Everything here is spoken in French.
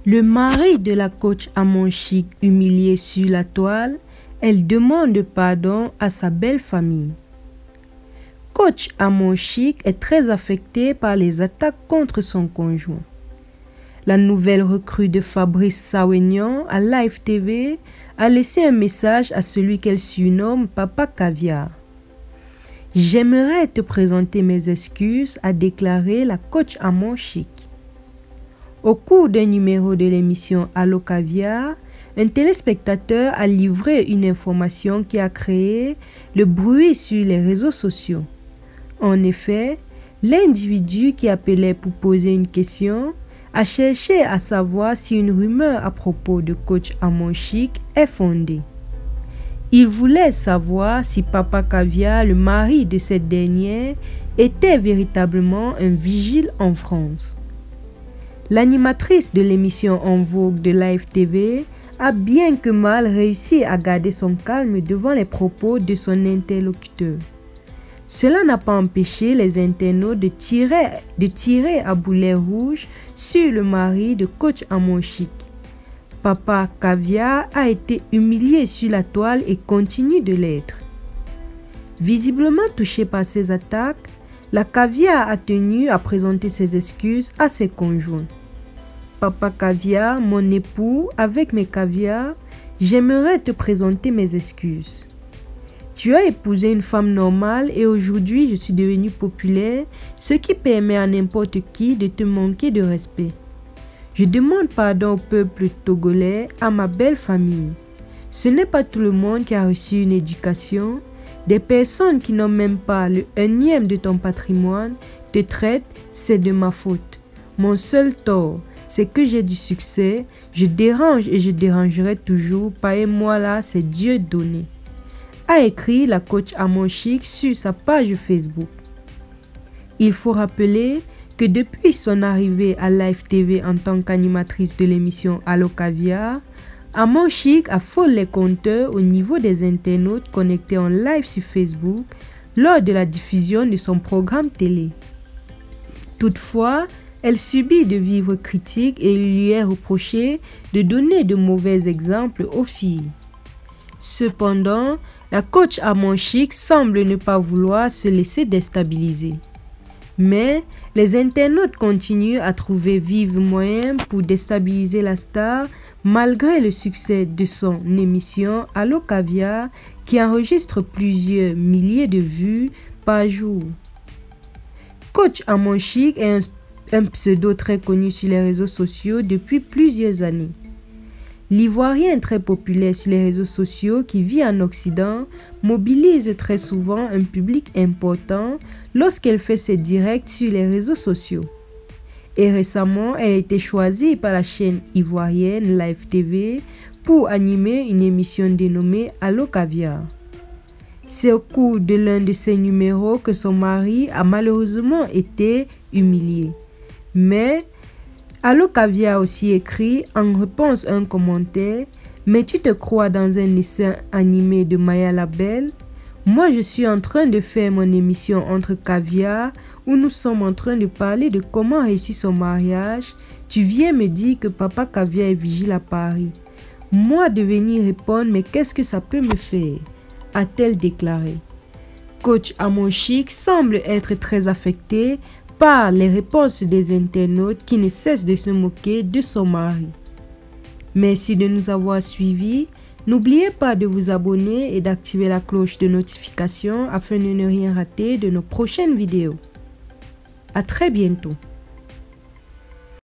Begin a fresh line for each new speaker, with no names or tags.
Le mari de la coach Amon Chic humilié sur la toile, elle demande pardon à sa belle famille. Coach Amon Chic est très affectée par les attaques contre son conjoint. La nouvelle recrue de Fabrice Sawignon à Live TV a laissé un message à celui qu'elle surnomme Papa Caviar. « J'aimerais te présenter mes excuses », a déclaré la coach Amon Chic. Au cours d'un numéro de l'émission Allo Caviar, un téléspectateur a livré une information qui a créé le bruit sur les réseaux sociaux. En effet, l'individu qui appelait pour poser une question a cherché à savoir si une rumeur à propos de coach Amon Chic est fondée. Il voulait savoir si Papa Caviar, le mari de cette dernière, était véritablement un vigile en France. L'animatrice de l'émission En Vogue de Live TV a bien que mal réussi à garder son calme devant les propos de son interlocuteur. Cela n'a pas empêché les internautes de tirer à boulet rouge sur le mari de coach Amon Chic. Papa Caviar a été humilié sur la toile et continue de l'être. Visiblement touché par ces attaques, la Caviar a tenu à présenter ses excuses à ses conjoints. Papa Caviar, mon époux, avec mes caviars, j'aimerais te présenter mes excuses. Tu as épousé une femme normale et aujourd'hui je suis devenue populaire, ce qui permet à n'importe qui de te manquer de respect. Je demande pardon au peuple togolais, à ma belle famille. Ce n'est pas tout le monde qui a reçu une éducation. Des personnes qui n'ont même pas le 1/e de ton patrimoine te traitent, c'est de ma faute. Mon seul tort, c'est que j'ai du succès, je dérange et je dérangerai toujours, pas et moi là, c'est Dieu donné. A écrit la coach Amon Chic sur sa page Facebook. Il faut rappeler que depuis son arrivée à Live TV en tant qu'animatrice de l'émission Allo Caviar, Amon Chic affole les compteurs au niveau des internautes connectés en live sur Facebook lors de la diffusion de son programme télé. Toutefois, elle subit de vives critiques et il lui est reproché de donner de mauvais exemples aux filles. Cependant, la coach Amon Chic semble ne pas vouloir se laisser déstabiliser. Mais les internautes continuent à trouver vifs moyens pour déstabiliser la star malgré le succès de son émission Allo Caviar qui enregistre plusieurs milliers de vues par jour. Coach Amon Chic est un pseudo très connu sur les réseaux sociaux depuis plusieurs années. L'Ivoirien très populaire sur les réseaux sociaux qui vit en Occident mobilise très souvent un public important lorsqu'elle fait ses directs sur les réseaux sociaux. Et récemment, elle a été choisie par la chaîne ivoirienne Live TV pour animer une émission dénommée Allo Caviar. C'est au cours de l'un de ses numéros que son mari a malheureusement été humilié. Mais Allo Caviar aussi écrit en réponse à un commentaire « Mais tu te crois dans un dessin animé de Maya la Belle? Moi je suis en train de faire mon émission entre Caviar où nous sommes en train de parler de comment réussir son mariage. Tu viens me dire que Papa Caviar est vigile à Paris. Moi de venir répondre mais qu'est-ce que ça peut me faire ?» a-t-elle déclaré. Coach Amon Chic semble être très affecté par les réponses des internautes qui ne cessent de se moquer de son mari. Merci de nous avoir suivis. N'oubliez pas de vous abonner et d'activer la cloche de notification afin de ne rien rater de nos prochaines vidéos. À très bientôt.